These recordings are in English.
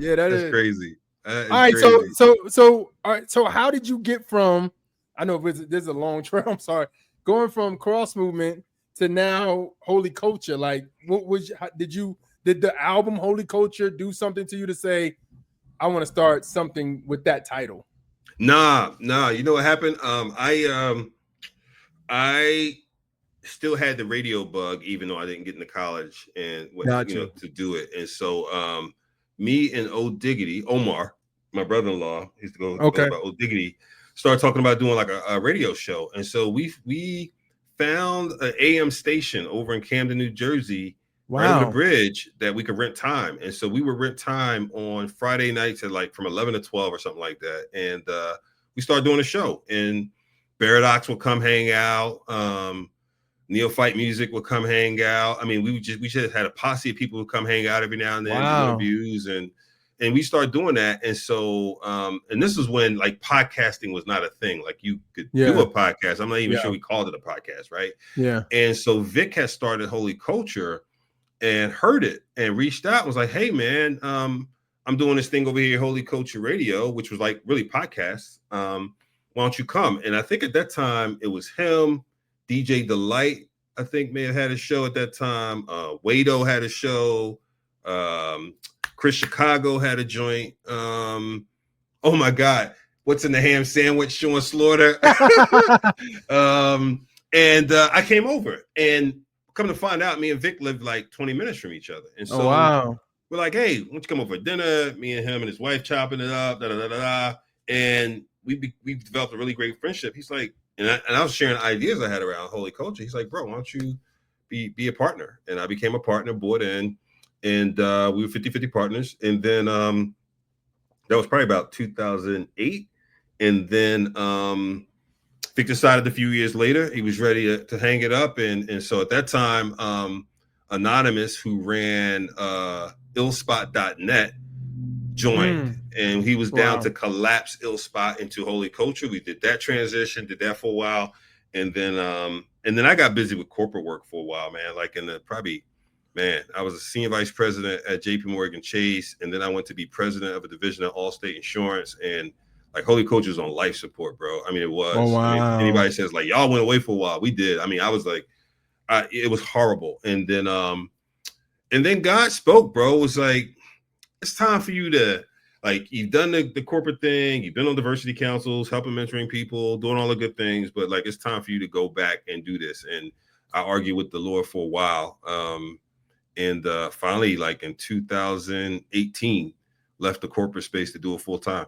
Yeah, that That's is. crazy. That All is right, crazy. all right, so how did you get from? I know there's a long trail. I'm sorry, going from cross movement to now holy culture. Like, what was? Did the album Holy Culture do something to you to say, I want to start something with that title? Nah. You know what happened? I still had the radio bug, even though I didn't get into college and Got you. to do it. And so, me and Old Diggity, Omar, my brother-in-law, used to go Okay. by Old Diggity, started talking about doing like a radio show. And so we found an AM station over in Camden, New Jersey, right over the Wow. bridge that we could rent time. And so we would rent time on Friday nights at like from 11 to 12 or something like that. And we started doing a show, and Baradox would come hang out. Neophyte Music would come hang out. I mean, we just had a posse of people who come hang out every now and then, do Wow. interviews, and we started doing that. And so, and this is when like podcasting was not a thing. Like you could do Yeah. a podcast. I'm not even Yeah. sure we called it a podcast, right? Yeah. And so Vic has started Holy Culture and heard it and reached out and was like, "Hey man, I'm doing this thing over here, Holy Culture Radio, which was like really podcasts. Why don't you come?" And I think at that time it was him, DJ Delight, I think may have had a show at that time. Wado had a show. Chris Chicago had a joint. Oh my God, what's in the ham sandwich? Sean Slaughter. And I came over, and come to find out, me and Vic lived like 20 minutes from each other. And so wow. we're like, "Hey, why don't you come over for dinner?" Me and him and his wife chopping it up, da da da da. And we developed a really great friendship. He's like, and I was sharing ideas I had around Holy Culture. He's like, "Bro, why don't you be a partner?" And I became a partner, bought in, and we were 50-50 partners. And then that was probably about 2008. And then Vic decided a few years later he was ready to hang it up. And so at that time, Anonymous, who ran illspot.net, joined, and he was down Wow. to collapse Illspot into Holy Culture. We did that transition, did that for a while, and then I got busy with corporate work for a while, man. Like I was a senior vice president at JP Morgan Chase, and then I went to be president of a division of Allstate Insurance. And like Holy Culture was on life support, bro. I mean, it was. Oh, wow. I mean, anybody says like y'all went away for a while, we did. I mean, I was like, it was horrible. And then God spoke, bro. It was like, it's time for you to, like, you've done the corporate thing, you've been on diversity councils, helping mentoring people, doing all the good things, but like it's time for you to go back and do this. And I argued with the Lord for a while. And finally, like in 2018, left the corporate space to do it full time.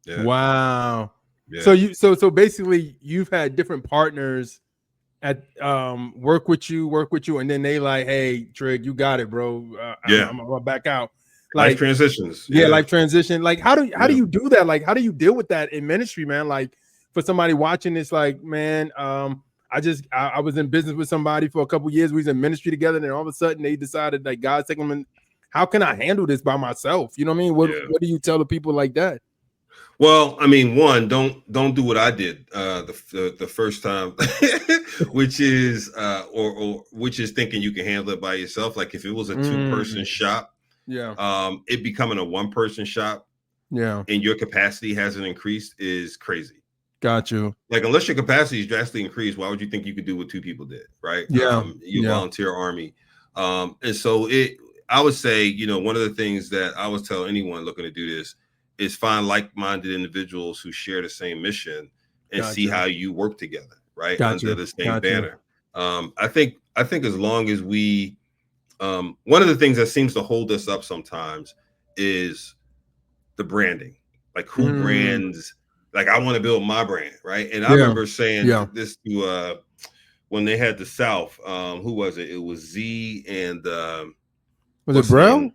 Yeah. Wow. Yeah. So basically you've had different partners at work with you, and then they like, "Hey, Trig, you got it, bro. I'm gonna back out." Like life transitions. Yeah, life transition. Like how do you do that? Like how do you deal with that in ministry, man? Like for somebody watching this, like, man, I was in business with somebody for a couple of years. We was in ministry together, and then all of a sudden they decided like God's taking them in. How can I handle this by myself? You know what I mean? What do you tell the people like that? Well, I mean, one, don't do what I did the first time, which is which is thinking you can handle it by yourself. Like if it was a 2-person shop, it becoming a 1-person shop, and your capacity hasn't increased is crazy. Got you. Like unless your capacity is drastically increased, why would you think you could do what 2 people did, right? Your volunteer army, and so I would say, one of the things that I would tell anyone looking to do this is find like-minded individuals who share the same mission and see how you work together, right? Under the same banner. I think as long as we, one of the things that seems to hold us up sometimes is the branding, like who brands, like I want to build my brand, right? And I remember saying this to, when they had the South, who was it? It was Z and, was it Bro?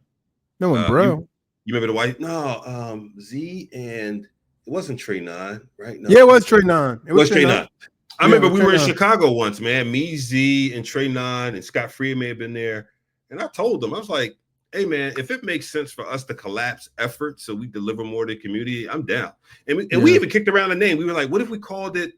No, Bro. You remember the white? No, Z and it wasn't Trey 9, right? No, yeah, it was Trey 9. It was Trey 9. I remember we were in Chicago once, man. Me, Z, and Trey 9, and Scott Freed may have been there. And I told them, I was like, "Hey, man, if it makes sense for us to collapse effort so we deliver more to the community, I'm down." And we even kicked around the name. We were like, "What if we called it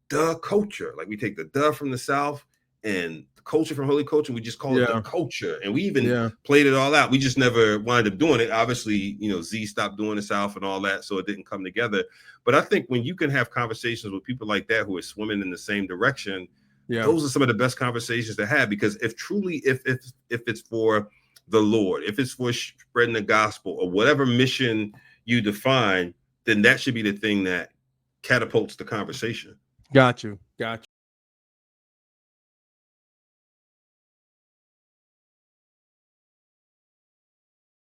The Culture?" Like we take the "the" from the South and culture from Holy Culture. We just call it the culture. And we even played it all out. We just never wound up doing it. Obviously, you know, Z stopped doing the South and all that, so it didn't come together. But I think when you can have conversations with people like that who are swimming in the same direction, those are some of the best conversations to have. Because if it's for the Lord, if it's for spreading the gospel or whatever mission you define, then that should be the thing that catapults the conversation. Got you.